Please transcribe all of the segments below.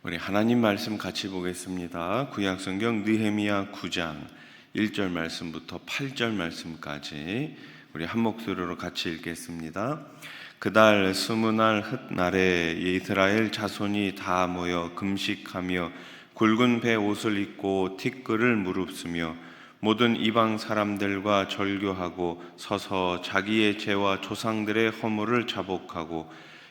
우리 하나님 말씀 같이 보겠습니다. 구약성경 느헤미야 9장 1절 말씀부터 8절 말씀까지 우리 한 목소리로 같이 읽겠습니다. 그달 스무날 흩날에 이스라엘 자손이 다 모여 금식하며 굵은 배 옷을 입고 티끌을 무릅쓰며 모든 이방 사람들과 절교하고 서서 자기의 죄와 조상들의 허물을 자복하고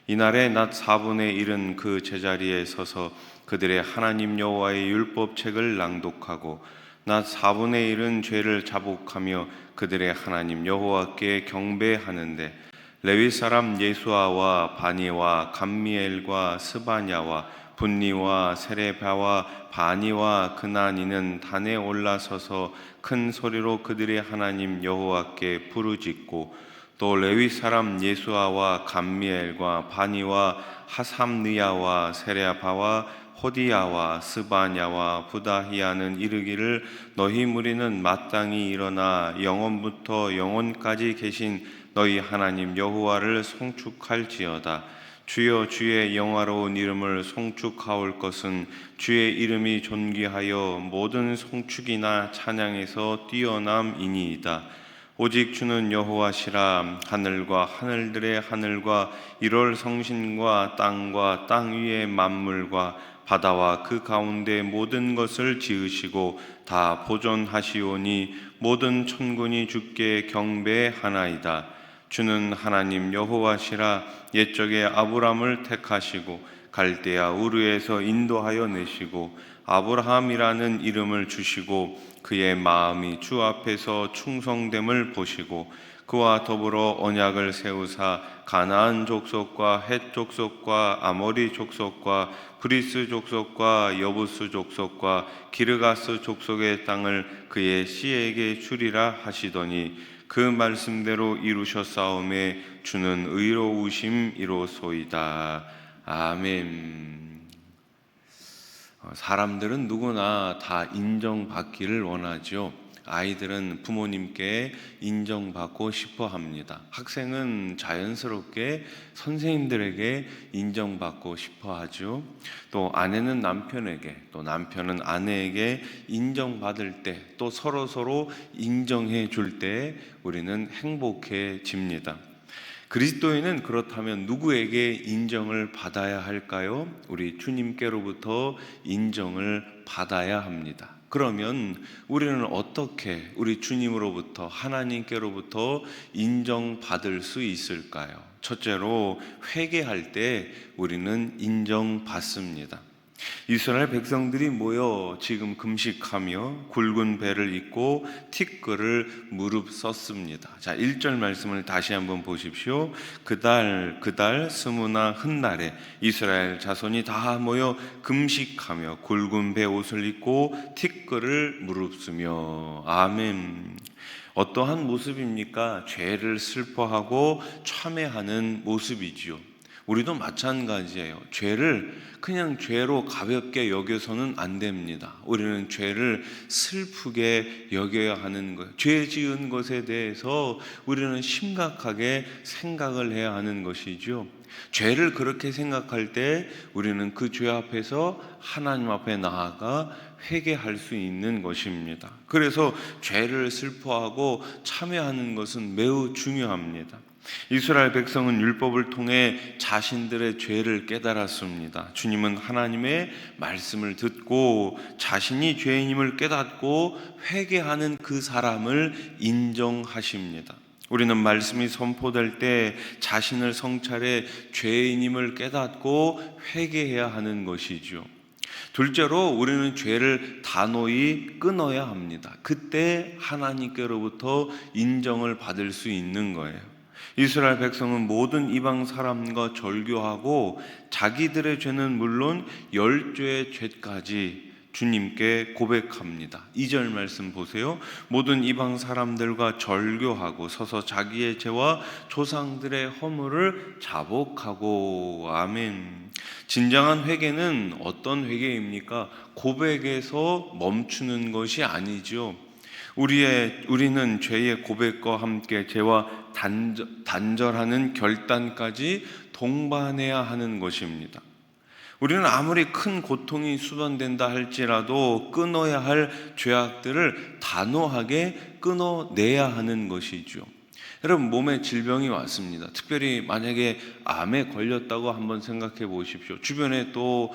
이날에 낮 4분의 1은 그 제자리에 서서 그들의 하나님 여호와의 율법책을 낭독하고 낮 4분의 1은 죄를 자복하며 그들의 하나님 여호와께 경배하는데 레위 사람 예수아와 바니와 감미엘과 스바냐와 분니와 세레바와 바니와 그나니는 단에 올라서서 큰 소리로 그들의 하나님 여호와께 부르짖고 또 레위 사람 예수아와 감미엘과 바니와 하삼느야와 세레바와 호디야와 스바냐와 부다히야는 이르기를 너희 무리는 마땅히 일어나 영원부터 영원까지 계신 너희 하나님 여호와를 송축할지어다. 주여 주의 영화로운 이름을 송축하올 것은 주의 이름이 존귀하여 모든 송축이나 찬양에서 뛰어남이니이다. 오직 주는 여호와시라. 하늘과 하늘들의 하늘과 1월 성신과 땅과 땅 위의 만물과 바다와 그 가운데 모든 것을 지으시고 다 보존하시오니 모든 천군이 주께 경배하나이다. 주는 하나님 여호와시라. 옛적에 아브람을 택하시고 갈대아 우르에서 인도하여 내시고 아브라함이라는 이름을 주시고 그의 마음이 주 앞에서 충성됨을 보시고 그와 더불어 언약을 세우사 가나안 족속과 헷 족속과 아모리 족속과 브리스 족속과 여부스 족속과 기르가스 족속의 땅을 그의 씨에게 주리라 하시더니 그 말씀대로 이루셨사오매 주는 의로우심이로소이다. 아멘. 사람들은 누구나 다 인정받기를 원하죠. 아이들은 부모님께 인정받고 싶어 합니다. 학생은 자연스럽게 선생님들에게 인정받고 싶어 하죠. 또 아내는 남편에게, 또 남편은 아내에게 인정받을 때, 또 서로 인정해 줄 때 우리는 행복해집니다. 그리스도인은 그렇다면 누구에게 인정을 받아야 할까요? 우리 주님께로부터 인정을 받아야 합니다. 그러면 우리는 어떻게 우리 주님으로부터 하나님께로부터 인정받을 수 있을까요? 첫째로 회개할 때 우리는 인정받습니다. 이스라엘 백성들이 모여 지금 금식하며 굵은 배를 입고 티끌을 무릅썼습니다. 자, 1절 말씀을 다시 한번 보십시오. 그달 스무나 흩날에 이스라엘 자손이 다 모여 금식하며 굵은 배 옷을 입고 티끌을 무릅쓰며. 아멘. 어떠한 모습입니까? 죄를 슬퍼하고 참회하는 모습이지요. 우리도 마찬가지예요. 죄를 그냥 죄로 가볍게 여겨서는 안 됩니다. 우리는 죄를 슬프게 여겨야 하는 거예요. 죄 지은 것에 대해서 우리는 심각하게 생각을 해야 하는 것이죠. 죄를 그렇게 생각할 때 우리는 그 죄 앞에서 하나님 앞에 나아가 회개할 수 있는 것입니다. 그래서 죄를 슬퍼하고 참회하는 것은 매우 중요합니다. 이스라엘 백성은 율법을 통해 자신들의 죄를 깨달았습니다. 주님은 하나님의 말씀을 듣고 자신이 죄인임을 깨닫고 회개하는 그 사람을 인정하십니다. 우리는 말씀이 선포될 때 자신을 성찰해 죄인임을 깨닫고 회개해야 하는 것이죠. 둘째로 우리는 죄를 단호히 끊어야 합니다. 그때 하나님께로부터 인정을 받을 수 있는 거예요. 이스라엘 백성은 모든 이방 사람과 절교하고 자기들의 죄는 물론 10죄의 죄까지 주님께 고백합니다. 2절 말씀 보세요. 모든 이방 사람들과 절교하고 서서 자기의 죄와 조상들의 허물을 자복하고. 아멘. 진정한 회개는 어떤 회개입니까? 고백에서 멈추는 것이 아니죠. 우리는 죄의 고백과 함께 죄와 단절하는 결단까지 동반해야 하는 것입니다. 우리는 아무리 큰 고통이 수반된다 할지라도 끊어야 할 죄악들을 단호하게 끊어내야 하는 것이죠. 여러분, 몸에 질병이 왔습니다. 특별히 만약에 암에 걸렸다고 한번 생각해 보십시오. 주변에 또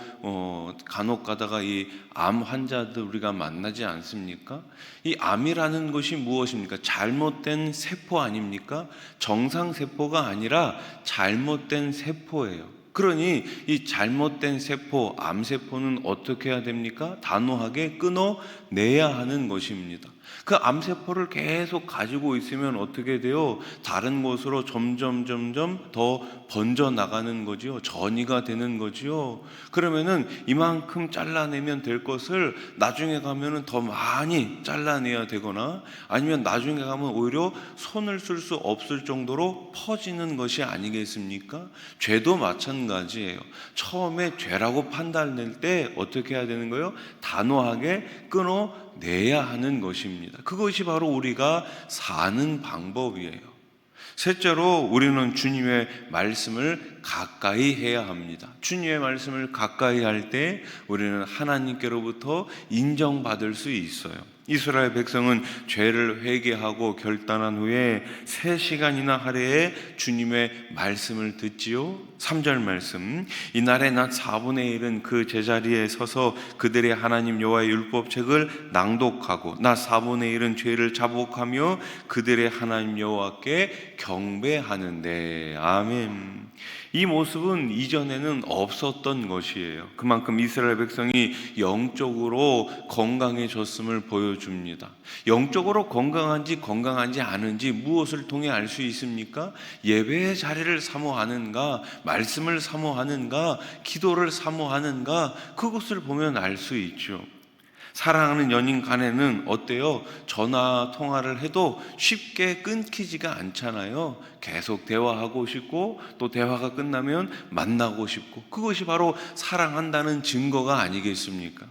간혹 가다가 이 암 환자들 우리가 만나지 않습니까? 이 암이라는 것이 무엇입니까? 잘못된 세포 아닙니까? 정상 세포가 아니라 잘못된 세포예요. 그러니 이 잘못된 세포, 암세포는 어떻게 해야 됩니까? 단호하게 끊어내야 하는 것입니다. 그 암세포를 계속 가지고 있으면 어떻게 돼요? 다른 곳으로 점점 더 번져나가는 거지요. 전이가 되는 거지요. 그러면은 이만큼 잘라내면 될 것을 나중에 가면은 더 많이 잘라내야 되거나, 아니면 나중에 가면 오히려 손을 쓸 수 없을 정도로 퍼지는 것이 아니겠습니까? 죄도 마찬가지예요. 처음에 죄라고 판단될 때 어떻게 해야 되는 거예요? 단호하게 끊어내야 하는 것입니다. 그것이 바로 우리가 사는 방법이에요. 셋째로, 우리는 주님의 말씀을 가까이 해야 합니다. 주님의 말씀을 가까이 할 때 우리는 하나님께로부터 인정받을 수 있어요. 이스라엘 백성은 죄를 회개하고 결단한 후에 3시간이나 하루에 주님의 말씀을 듣지요. 3절 말씀, 이날의 낮 4분의 1은 그 제자리에 서서 그들의 하나님 여호와의 율법책을 낭독하고 낮 4분의 1은 죄를 자복하며 그들의 하나님 여호와께 경배하는데. 아멘. 이 모습은 이전에는 없었던 것이에요. 그만큼 이스라엘 백성이 영적으로 건강해졌음을 보여줍니다. 영적으로 건강한지 않은지 무엇을 통해 알 수 있습니까? 예배의 자리를 사모하는가, 말씀을 사모하는가, 기도를 사모하는가, 그것을 보면 알 수 있죠. 사랑하는 연인 간에는 어때요? 전화 통화를 해도 쉽게 끊기지가 않잖아요. 계속 대화하고 싶고, 또 대화가 끝나면 만나고 싶고, 그것이 바로 사랑한다는 증거가 아니겠습니까?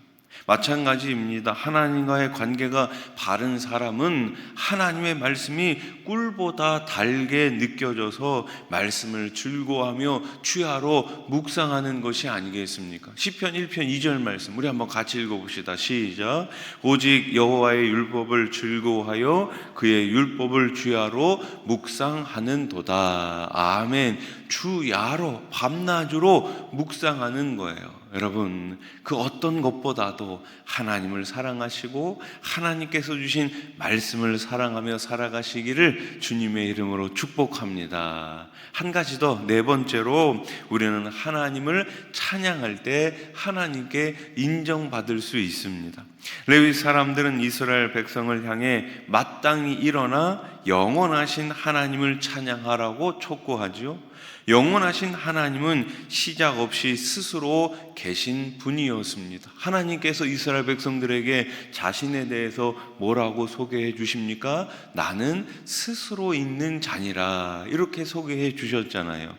마찬가지입니다. 하나님과의 관계가 바른 사람은 하나님의 말씀이 꿀보다 달게 느껴져서 말씀을 즐거워하며 주야로 묵상하는 것이 아니겠습니까? 시편 1편 2절 말씀 우리 한번 같이 읽어봅시다. 시작. 오직 여호와의 율법을 즐거워하여 그의 율법을 주야로 묵상하는도다. 아멘. 주야로, 밤낮으로 묵상하는 거예요. 여러분, 그 어떤 것보다도 하나님을 사랑하시고 하나님께서 주신 말씀을 사랑하며 살아가시기를 주님의 이름으로 축복합니다. 한 가지 더, 4번째로, 우리는 하나님을 찬양할 때 하나님께 인정받을 수 있습니다. 레위 사람들은 이스라엘 백성을 향해 마땅히 일어나 영원하신 하나님을 찬양하라고 촉구하죠. 영원하신 하나님은 시작 없이 스스로 계신 분이었습니다. 하나님께서 이스라엘 백성들에게 자신에 대해서 뭐라고 소개해 주십니까? 나는 스스로 있는 자니라, 이렇게 소개해 주셨잖아요.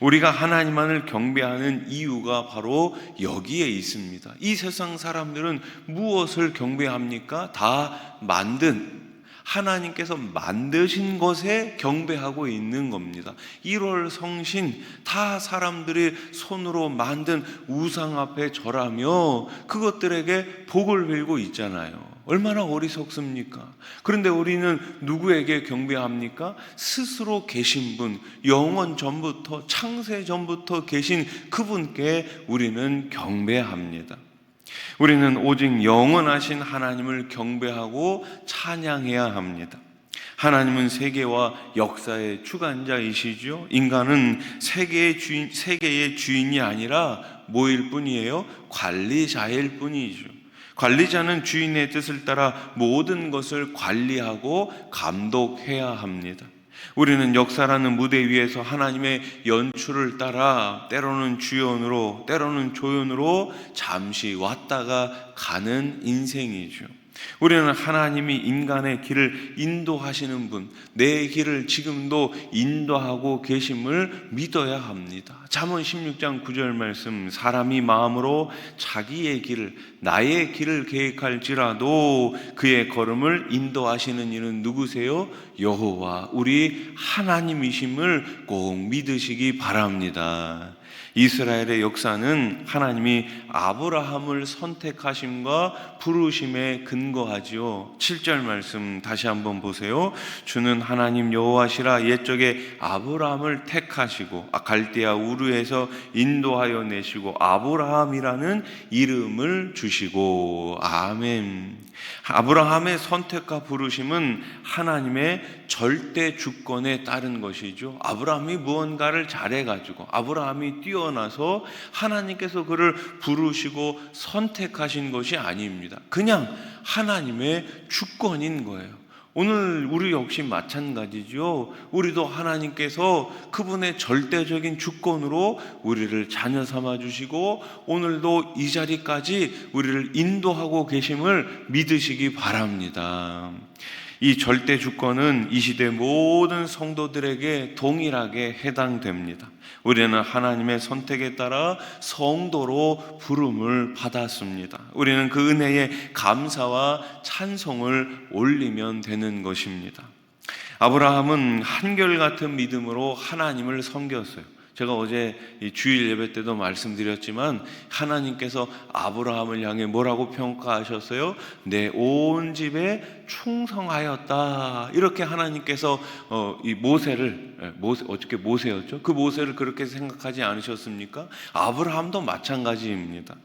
우리가 하나님만을 경배하는 이유가 바로 여기에 있습니다. 이 세상 사람들은 무엇을 경배합니까? 다 만든, 하나님께서 만드신 것에 경배하고 있는 겁니다. 1월 성신, 다 사람들이 손으로 만든 우상 앞에 절하며 그것들에게 복을 빌고 있잖아요. 얼마나 어리석습니까? 그런데 우리는 누구에게 경배합니까? 스스로 계신 분, 영원 전부터, 창세 전부터 계신 그분께 우리는 경배합니다. 우리는 오직 영원하신 하나님을 경배하고 찬양해야 합니다. 하나님은 세계와 역사의 주관자이시죠. 인간은 세계의 주인이 아니라 뭐일 뿐이에요? 관리자일 뿐이죠. 관리자는 주인의 뜻을 따라 모든 것을 관리하고 감독해야 합니다. 우리는 역사라는 무대 위에서 하나님의 연출을 따라 때로는 주연으로, 때로는 조연으로 잠시 왔다가 가는 인생이죠. 우리는 하나님이 인간의 길을 인도하시는 분, 내 길을 지금도 인도하고 계심을 믿어야 합니다. 잠언 16장 9절 말씀, 사람이 마음으로 자기의 길을, 나의 길을 계획할지라도 그의 걸음을 인도하시는 이는 누구세요? 여호와, 우리 하나님이심을 꼭 믿으시기 바랍니다. 이스라엘의 역사는 하나님이 아브라함을 선택하심과 부르심에 근거하지요. 7절 말씀 다시 한번 보세요. 주는 하나님 여호와시라. 옛적에 아브라함을 택하시고 갈대아 우르에서 인도하여 내시고 아브라함이라는 이름을 주시고. 아멘. 아브라함의 선택과 부르심은 하나님의 절대 주권에 따른 것이죠. 아브라함이 무언가를 잘해가지고 아브라함이 뛰어나서 하나님께서 그를 부르시고 선택하신 것이 아닙니다. 그냥 하나님의 주권인 거예요. 오늘 우리 역시 마찬가지죠. 우리도 하나님께서 그분의 절대적인 주권으로 우리를 자녀 삼아 주시고 오늘도 이 자리까지 우리를 인도하고 계심을 믿으시기 바랍니다. 이 절대 주권은 이 시대 모든 성도들에게 동일하게 해당됩니다. 우리는 하나님의 선택에 따라 성도로 부름을 받았습니다. 우리는 그 은혜에 감사와 찬송을 올리면 되는 것입니다. 아브라함은 한결같은 믿음으로 하나님을 섬겼어요. 제가 어제 주일 예배 때도 말씀드렸지만 하나님께서 아브라함을 향해 뭐라고 평가하셨어요? 내 온 집에 충성하였다. 이렇게 하나님께서 이 어떻게 모세였죠? 그 모세를 그렇게 생각하지 않으셨습니까? 아브라함도 마찬가지입니다.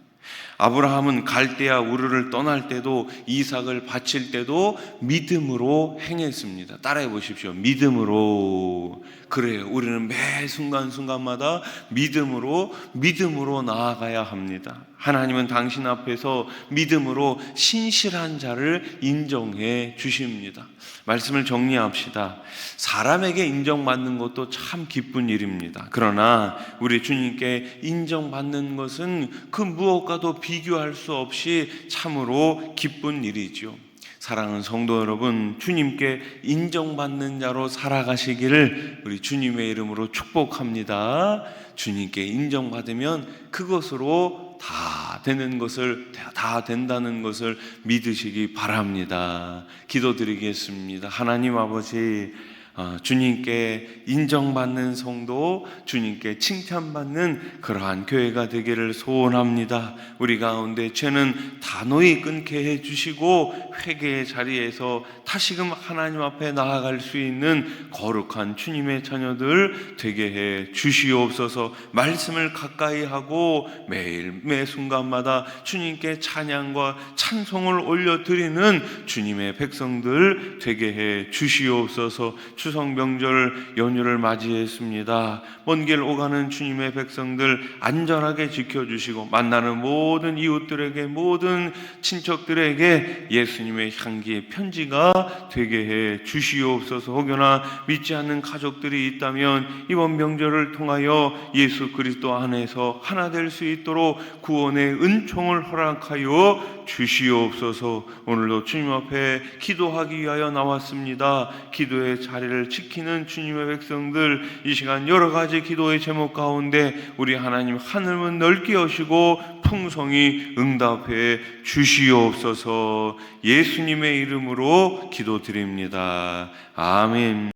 아브라함은 갈대아 우르를 떠날 때도 이삭을 바칠 때도 믿음으로 행했습니다. 따라해 보십시오. 믿음으로. 그래요. 우리는 매 순간순간마다 믿음으로 나아가야 합니다. 하나님은 당신 앞에서 믿음으로 신실한 자를 인정해 주십니다. 말씀을 정리합시다. 사람에게 인정받는 것도 참 기쁜 일입니다. 그러나 우리 주님께 인정받는 것은 그 무엇과도 비교할 수 없이 참으로 기쁜 일이죠. 사랑하는 성도 여러분, 주님께 인정받는 자로 살아가시기를 우리 주님의 이름으로 축복합니다. 주님께 인정받으면 그것으로 다 된다는 것을 믿으시기 바랍니다. 기도드리겠습니다. 하나님 아버지, 주님께 인정받는 성도, 주님께 칭찬받는 그러한 교회가 되기를 소원합니다. 우리 가운데 죄는 단호히 끊게 해주시고 회개의 자리에서 다시금 하나님 앞에 나아갈 수 있는 거룩한 주님의 자녀들 되게 해 주시옵소서. 말씀을 가까이 하고 매일 매 순간마다 주님께 찬양과 찬송을 올려드리는 주님의 백성들 되게 해 주시옵소서. 추석 명절 연휴를 맞이했습니다. 먼 길 오가는 주님의 백성들 안전하게 지켜주시고 만나는 모든 이웃들에게, 모든 친척들에게 예수님의 향기의 편지가 되게 해 주시옵소서. 혹여나 믿지 않는 가족들이 있다면 이번 명절을 통하여 예수 그리스도 안에서 하나 될 수 있도록 구원의 은총을 허락하여 주시옵소서. 오늘도 주님 앞에 기도하기 위하여 나왔습니다. 기도의 자리를 지키는 주님의 백성들, 이 시간 여러 가지 기도의 제목 가운데 우리 하나님 하늘문 넓게 여시고 풍성히 응답해 주시옵소서. 예수님의 이름으로 기도드립니다. 아멘.